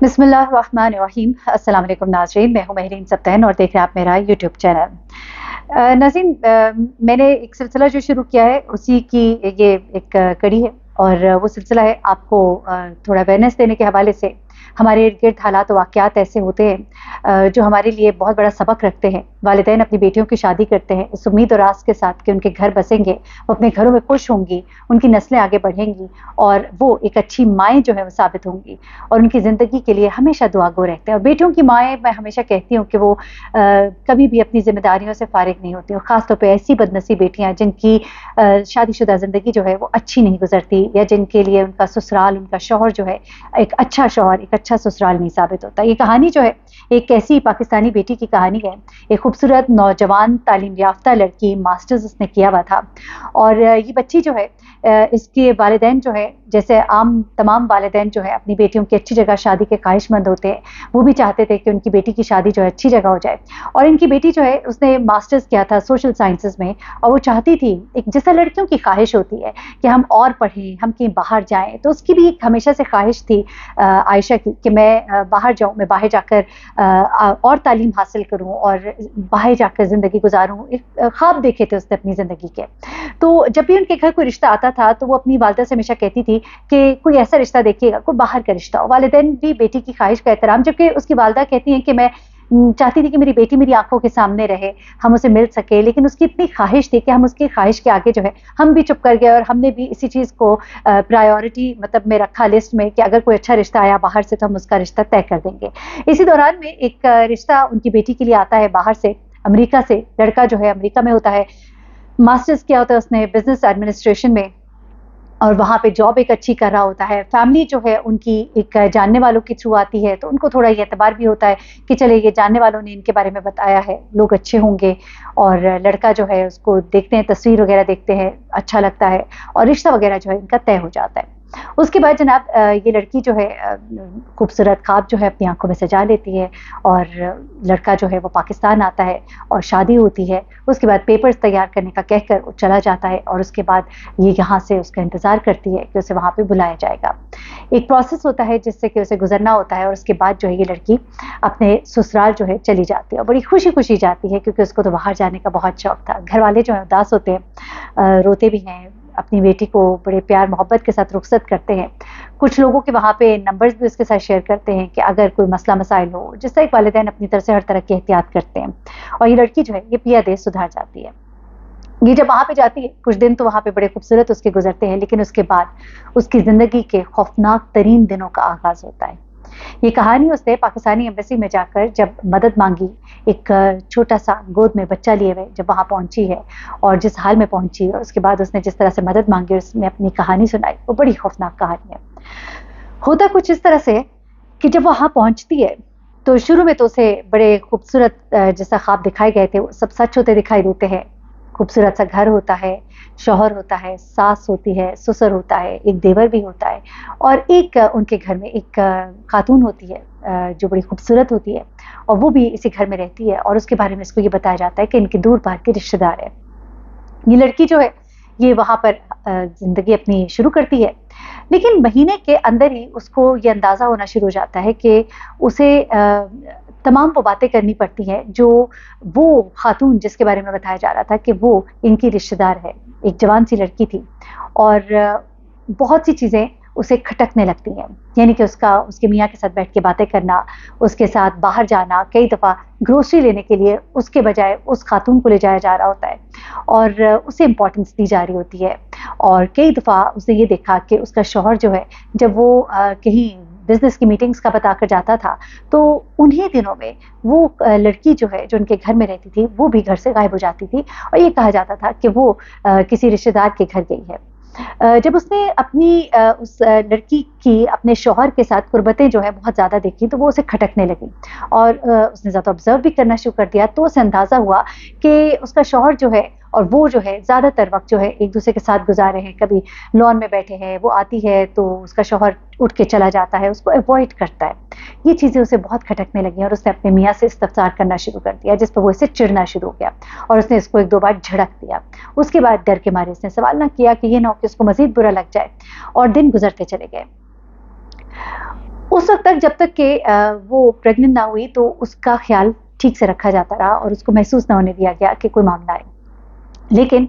बिस्मिल्लाहिर्रहमानिर्रहीम। अस्सलाम वालेकुम नाज़रीन, मैं हूँ महरीन सब्तैन और देख रहे हैं आप मेरा यूट्यूब चैनल। नाज़रीन, मैंने एक सिलसिला जो शुरू किया है उसी की ये एक कड़ी है और वो सिलसिला है आपको थोड़ा अवेयरनेस देने के हवाले से। हमारे इर्द-गिर्द हालात और वाक़यात ऐसे होते हैं जो हमारे लिए बहुत बड़ा सबक रखते हैं। वालिदैन अपनी बेटियों की शादी करते हैं इस उम्मीद और आस के साथ कि उनके घर बसेंगे, वो अपने घरों में खुश होंगी, उनकी नस्लें आगे बढ़ेंगी और वो एक अच्छी माएँ जो है वो साबित होंगी और उनकी ज़िंदगी के लिए हमेशा दुआगो रहते हैं। और बेटियों की माएँ, मैं हमेशा कहती हूँ कि वो कभी भी अपनी ज़िम्मेदारियों से फ़ारिग नहीं होती और ख़ास तौर पे ऐसी बदनसीब बेटियाँ जिनकी शादीशुदा ज़िंदगी जो है वो अच्छी नहीं गुज़रती या जिनके लिए उनका ससुराल, उनका शौहर जो है एक अच्छा शौहर, एक अच्छा ससुराल नहीं साबित होता। ये कहानी जो है एक ऐसी पाकिस्तानी बेटी की कहानी है। एक खूबसूरत नौजवान तालीम याफ्ता लड़की, मास्टर्स उसने किया हुआ था और ये बच्ची जो है इसके वालिदैन जो है, जैसे आम तमाम वालिदैन जो है अपनी बेटियों की अच्छी जगह शादी के ख्वाहिशमंद होते हैं, वो भी चाहते थे कि उनकी बेटी की शादी जो है अच्छी जगह हो जाए। और इनकी बेटी जो है उसने मास्टर्स किया था सोशल साइंसेज़ में और वो चाहती थी, एक जैसा लड़कियों की ख्वाहिश होती है कि हम और पढ़ें, हम कहीं बाहर जाएँ, तो उसकी भी एक हमेशा से ख्वाहिश थी आयशा की कि मैं बाहर जाऊँ, मैं बाहर जाकर और तालीम हासिल करूँ और बाहर जाकर ज़िंदगी गुज़ारूँ। एक ख्वाब देखे थे उसने अपनी ज़िंदगी के। तो जब भी उनके घर कोई रिश्ता आता था तो वो अपनी वालिदा से हमेशा कहती थी कि कोई ऐसा रिश्ता देखिएगा, कोई बाहर का रिश्ता हो। वालिदैन भी बेटी की ख्वाहिश का एहतराम, जबकि उसकी वालिदा कहती हैं कि मैं चाहती थी कि मेरी बेटी मेरी आँखों के सामने रहे, हम उसे मिल सके, लेकिन उसकी इतनी ख्वाहिश थी कि हम उसकी ख्वाहिश के आगे जो है हम भी चुप कर गए और हमने भी इसी चीज़ को प्रायोरिटी मतलब में रखा लिस्ट में कि अगर कोई अच्छा रिश्ता आया बाहर से तो हम उसका रिश्ता तय कर देंगे। इसी दौरान में एक रिश्ता उनकी बेटी के लिए आता है बाहर से, अमेरिका से। लड़का जो है अमेरिका में होता है, मास्टर्स किया होता है उसने बिज़नेस एडमिनिस्ट्रेशन में और वहाँ पे जॉब एक अच्छी कर रहा होता है। फैमिली जो है उनकी एक जानने वालों के थ्रू आती है, तो उनको थोड़ा ये एतबार भी होता है कि चले ये जानने वालों ने इनके बारे में बताया है, लोग अच्छे होंगे और लड़का जो है उसको देखते हैं, तस्वीर वगैरह देखते हैं, अच्छा लगता है और रिश्ता वगैरह जो है इनका तय हो जाता है। उसके बाद जनाब ये लड़की जो है खूबसूरत ख्वाब जो है अपनी आँखों में सजा लेती है और लड़का जो है वो पाकिस्तान आता है और शादी होती है। उसके बाद पेपर्स तैयार करने का कहकर वो चला जाता है और उसके बाद ये यहाँ से उसका इंतज़ार करती है कि उसे वहाँ पे बुलाया जाएगा। एक प्रोसेस होता है जिससे कि उसे गुज़रना होता है और उसके बाद जो है ये लड़की अपने ससुराल जो है चली जाती है और बड़ी खुशी-खुशी जाती है क्योंकि उसको तो बाहर जाने का बहुत शौक था। घरवाले जो हैं उदास होते हैं, रोते भी हैं, अपनी बेटी को बड़े प्यार मोहब्बत के साथ रुखसत करते हैं। कुछ लोगों के वहाँ पे नंबर्स भी उसके साथ शेयर करते हैं कि अगर कोई मसला मसाइल हो, जिस तरह एक वालिदैन अपनी तरफ से हर तरह की एहतियात करते हैं और ये लड़की जो है ये पिया-दे सुधर जाती है। ये जब वहाँ पे जाती है, कुछ दिन तो वहाँ पे बड़े खूबसूरत उसके गुज़रते हैं, लेकिन उसके बाद उसकी ज़िंदगी के खौफ़नाक तरीन दिनों का आगाज़ होता है। ये कहानी उसने पाकिस्तानी एम्बेसी में जाकर जब मदद माँगी, एक छोटा-सा गोद में बच्चा लिए हुए जब वहाँ पहुँची है और जिस हाल में पहुँची है, उसके बाद उसने जिस तरह से मदद माँगी और उसने अपनी कहानी सुनाई, वो बड़ी खौफ़नाक कहानी है। होता कुछ इस तरह से कि जब वहाँ पहुँचती है, तो शुरू में तो उसे बड़े खूबसूरत जैसा ख्वाब दिखाए गए थे, वो सब सच होते दिखाई देते हैं। खूबसूरत सा घर होता है, शौहर होता है, सास होती है, ससुर होता है, एक देवर भी होता है और एक उनके घर में एक खातून होती है जो बड़ी खूबसूरत होती है और वो भी इसी घर में रहती है और उसके बारे में इसको ये बताया जाता है कि इनके दूर पार के रिश्तेदार हैं। ये लड़की जो है, ये वहाँ पर ज़िंदगी अपनी शुरू करती है, लेकिन महीने के अंदर ही उसको ये अंदाज़ा होना शुरू हो जाता है कि उसे तमाम वो बातें करनी पड़ती हैं जो वो खातून जिसके बारे में बताया जा रहा था कि वो इनकी रिश्तेदार है, एक जवान सी लड़की थी और बहुत सी चीज़ें उसे खटकने लगती हैं। यानी कि उसके मियाँ के साथ बैठ के बातें करना, उसके साथ बाहर जाना, कई दफ़ा ग्रोसरी लेने के लिए उसके बजाय उस खातून को ले जाया जा रहा होता है और उसे इम्पोर्टेंस दी जा रही होती है और कई दफ़ा उसने ये देखा कि उसका शौहर जो है, जब वो कहीं बिज़नेस की मीटिंग्स का बताकर जाता था, तो उन्हीं दिनों में वो लड़की जो है, जो उनके घर में रहती थी, वो भी घर से गायब हो जाती थी और ये कहा जाता था कि वो किसी रिश्तेदार के घर गई है। जब उसने अपनी उस लड़की की अपने शौहर के साथ कुर्बतें जो है बहुत ज़्यादा देखी, तो वो उसे खटकने लगी और उसने ज़्यादा ऑब्ज़र्व भी करना शुरू कर दिया, तो उसे अंदाज़ा हुआ कि उसका शौहर जो है और वो जो है ज़्यादातर वक़्त जो है एक-दूसरे के साथ गुज़ारे हैं। कभी लॉन में बैठे हैं, वो आती है तो उसका शौहर उठ के चला जाता है, उसको अवॉइड करता है। ये चीज़ें उसे बहुत खटकने लगी और उसने अपने मियाँ से इस्तफ़सार करना शुरू कर दिया, जिस पर वो इससे चिढ़ना शुरू हो गया और उसने इसको 1-2 बार झड़क दिया। उसके बाद डर के मारे उसने सवाल ना किया कि ये ना हो कि उसको मज़ीद बुरा लग जाए और दिन गुज़रते चले गए। उस वक़्त तक जब तक कि वो प्रेग्नेंट ना हुई तो उसका ख़्याल ठीक से रखा जाता रहा और उसको महसूस ना होने दिया गया कि कोई मामला है। लेकिन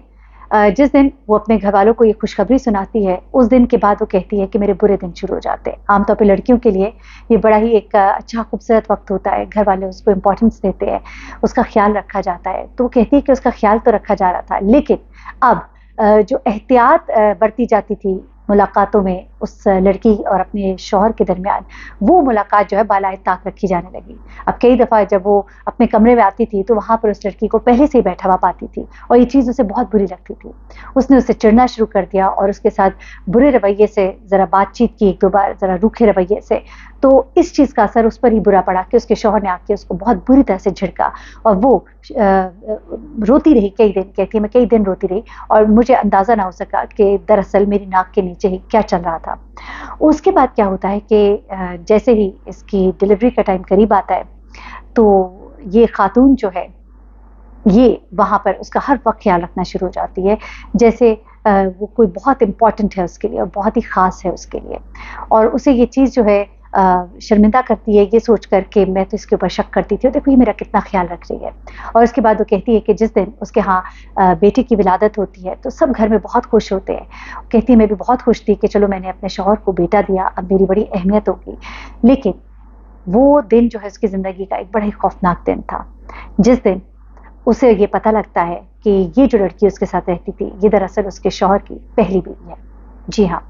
जिस दिन वो अपने घरवालों को ये खुशखबरी सुनाती है, उस दिन के बाद वो कहती है कि मेरे बुरे दिन शुरू हो जाते हैं। आमतौर पे लड़कियों के लिए ये बड़ा ही एक अच्छा खूबसूरत वक़्त होता है, घर वाले उसको इम्पोर्टेंस देते हैं, उसका ख़्याल रखा जाता है। तो वो कहती है कि उसका ख़्याल तो रखा जा रहा था, लेकिन अब जो एहतियात बरती जाती थी मुलाकातों में उस लड़की और अपने शौहर के दरमियान, वो मुलाकात जो है बालाए ताक रखी जाने लगी। अब कई दफ़ा जब वो अपने कमरे में आती थी तो वहाँ पर उस लड़की को पहले से ही बैठा हुआ पाती थी और ये चीज़ उसे बहुत बुरी लगती थी। उसने उससे चिढ़ना शुरू कर दिया और उसके साथ बुरे रवैये से ज़रा बातचीत की, 1-2 बार ज़रा रूखे रवैये से। तो इस चीज़ का असर उस पर ही बुरा पड़ा कि उसके शौहर ने आके उसको बहुत बुरी तरह से झिड़का और वो रोती रही कई दिन। कहती है मैं कई दिन रोती रही और मुझे अंदाज़ा ना हो सका कि दरअसल मेरी नाक के नीचे ही क्या चल रहा था। उसके बाद क्या होता है कि जैसे ही इसकी डिलीवरी का टाइम करीब आता है, तो ये खातून जो है, ये वहाँ पर उसका हर वक़्त ख़्याल रखना शुरू हो जाती है, जैसे वो कोई बहुत इम्पोर्टेंट है उसके लिए और बहुत ही ख़ास है उसके लिए। और उसे ये चीज़ जो है शर्मिंदा करती है ये सोचकर कि मैं तो इसके ऊपर शक करती थी और देखो ये मेरा कितना ख़्याल रख रही है। और उसके बाद वो कहती है कि जिस दिन उसके यहाँ बेटे की विलादत होती है, तो सब घर में बहुत खुश होते हैं। कहती है मैं भी बहुत खुश थी कि चलो मैंने अपने शौहर को बेटा दिया, अब मेरी बड़ी अहमियत होगी। लेकिन वो दिन जो है उसकी ज़िंदगी का एक बड़ा ही खौफ़नाक दिन था, जिस दिन उसे ये पता लगता है कि ये जो लड़की उसके साथ रहती थी, ये दरअसल उसके शौहर की पहली बीवी है। जी हाँ,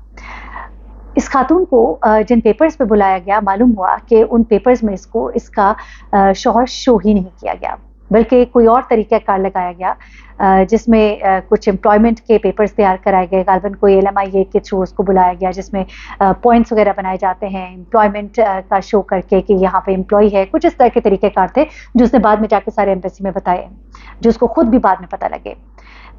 इस खातून को जिन पेपर्स पे बुलाया गया, मालूम हुआ कि उन पेपर्स में इसका शौहर शो ही नहीं किया गया, बल्कि कोई और तरीक़ाकार लगाया गया, जिसमें कुछ एम्प्लॉयमेंट के पेपर्स तैयार कराए गए। गालिबन कोई एलएमआईए के थ्रू उसको बुलाया गया, जिसमें पॉइंट्स वगैरह बनाए जाते हैं एम्प्लॉयमेंट का शो करके कि यहाँ पे एम्प्लॉई है। कुछ इस तरह के तरीक़ेकार थे, जो उसने बाद में जाके सारे एम्बेसी में बताए, जो उसको खुद भी बाद में पता लगे।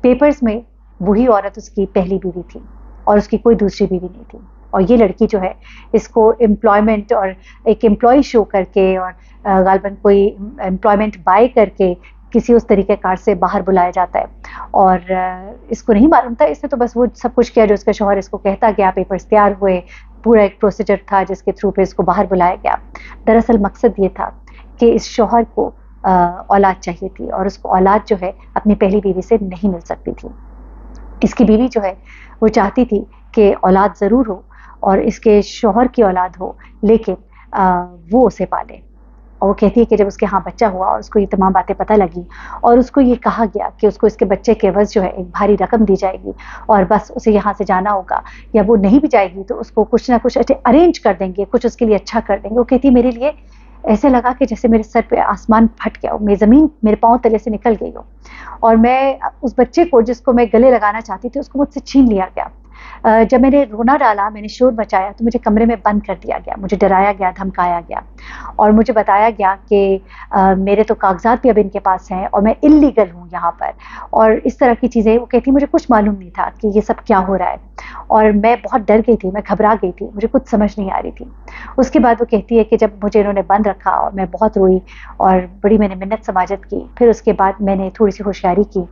पेपर्स में वही औरत उसकी पहली बीवी थी और उसकी कोई दूसरी बीवी नहीं थी। और ये लड़की जो है, इसको एम्प्लॉयमेंट और एक एम्प्लॉई शो करके और गालिबन कोई एम्प्लॉयमेंट बाय करके किसी उस तरीक़ेकार से बाहर बुलाया जाता है। और इसको नहीं मालूम था, इसने तो बस वो सब कुछ किया जो उसका शौहर इसको कहता गया, पेपर्स तैयार हुए, पूरा एक प्रोसीजर था जिसके थ्रू पे इसको बाहर बुलाया गया। दरअसल मकसद ये था कि इस शौहर को औलाद चाहिए थी और उसको औलाद जो है अपनी पहली बीवी से नहीं मिल सकती थी। इसकी बीवी जो है वो चाहती थी कि औलाद ज़रूर हो और इसके शौहर की औलाद हो, लेकिन वो उसे पाले। और वो कहती है कि जब उसके यहाँ बच्चा हुआ और उसको ये तमाम बातें पता लगी और उसको ये कहा गया कि उसको इसके बच्चे के एवज़ जो है एक भारी रकम दी जाएगी और बस उसे यहाँ से जाना होगा, या वो नहीं भी जाएगी तो उसको कुछ ना कुछ अरेंज कर देंगे, कुछ उसके लिए अच्छा कर देंगे। वो कहती है मेरे लिए ऐसे लगा कि जैसे मेरे सर पे आसमान फट गया हो, मेरी ज़मीन मेरे पाँव तले से निकल गई हो और मैं उस बच्चे को जिसको मैं गले लगाना चाहती थी उसको मुझसे छीन लिया गया। जब मैंने रोना डाला, मैंने शोर मचाया तो मुझे कमरे में बंद कर दिया गया, मुझे डराया गया, धमकाया गया और मुझे बताया गया कि मेरे तो कागज़ात भी अब इनके पास हैं और मैं इल्लीगल हूँ यहाँ पर और इस तरह की चीज़ें। वो कहती मुझे कुछ मालूम नहीं था कि ये सब क्या हो रहा है और मैं बहुत डर गई थी, मैं घबरा गई थी, मुझे कुछ समझ नहीं आ रही थी। उसके बाद वो कहती है कि जब मुझे इन्होंने बंद रखा और मैं बहुत रोई और बड़ी मैंने मिन्नत समाजत की, फिर उसके बाद मैंने थोड़ी-सी होशियारी की।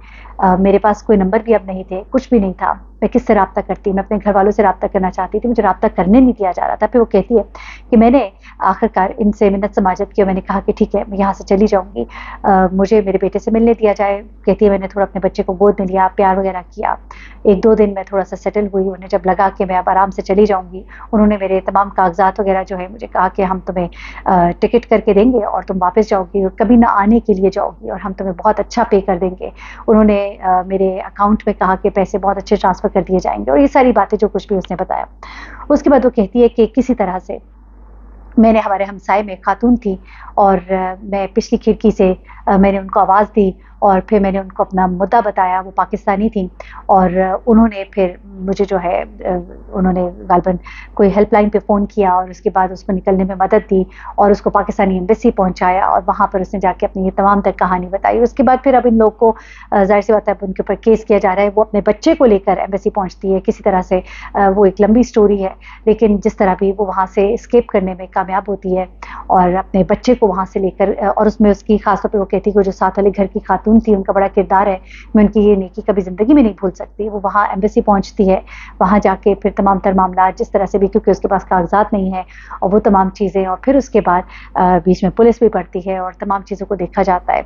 मेरे पास कोई नंबर भी अब नहीं थे, कुछ भी नहीं था, मैं किससे राब्ता करती, मैं अपने घर वालों से राब्ता करना चाहती थी, मुझे राब्ता करने नहीं दिया जा रहा था। फिर वो कहती है कि मैंने आखिरकार इनसे मिन्नत समाजत की और मैंने कहा कि ठीक है मैं यहाँ से चली जाऊँगी, मुझे मेरे बेटे से मिलने दिया जाए। कहती है मैंने थोड़ा अपने बच्चे को गोद में लिया, प्यार वगैरह किया। 1-2 दिन मैं थोड़ा-सा सेटल हुई, उन्हें जब लगा कि मैं अब आराम से चली जाऊँगी, उन्होंने मेरे तमाम कागज़ात वगैरह जो है मुझे कहा कि हम तुम्हें टिकट करके देंगे और तुम वापस जाओगी और कभी ना आने के लिए जाओगी और हम तुम्हें बहुत अच्छा पे कर देंगे। उन्होंने मेरे अकाउंट में कहा कि पैसे बहुत अच्छे ट्रांसफ़र कर दिए जाएँगे और ये सारी बातें जो कुछ भी उसने बताया। उसके बाद वो कहती है कि किसी तरह से मैंने, हमारे हमसाए में खातून थी और मैं पिछली खिड़की से मैंने उनको आवाज़ दी और फिर मैंने उनको अपना मुद्दा बताया। वो पाकिस्तानी थी और उन्होंने फिर मुझे जो है उन्होंने गालिबन कोई हेल्पलाइन पे फ़ोन किया और उसके बाद उसको निकलने में मदद दी और उसको पाकिस्तानी एम्बेसी पहुंचाया और वहाँ पर उसने जाके अपनी ये तमाम तक कहानी बताई। उसके बाद फिर अब इन लोग को ज़ाहिर-सी बात है उनके ऊपर केस किया जा रहा है। वो अपने बच्चे को लेकर एम्बेसी पहुँचती है किसी तरह से, वो एक लंबी स्टोरी है, लेकिन जिस तरह भी वो वहाँ से एस्केप करने में कामयाब होती है और अपने बच्चे को वहाँ से लेकर और उसमें उसकी खासतौर पे वो कहती है कि जो साथ वाले घर की खातून थी उनका बड़ा किरदार है, मैं उनकी ये नेकी कभी ज़िंदगी में नहीं भूल सकती। वो वहाँ एम्बेसी पहुँचती है, वहाँ जाके फिर तमाम तर मामला जिस तरह से भी, क्योंकि उसके पास कागज़ात नहीं है और वो तमाम चीज़ें, और फिर उसके बाद बीच में पुलिस भी पड़ती है और तमाम चीज़ों को देखा जाता है।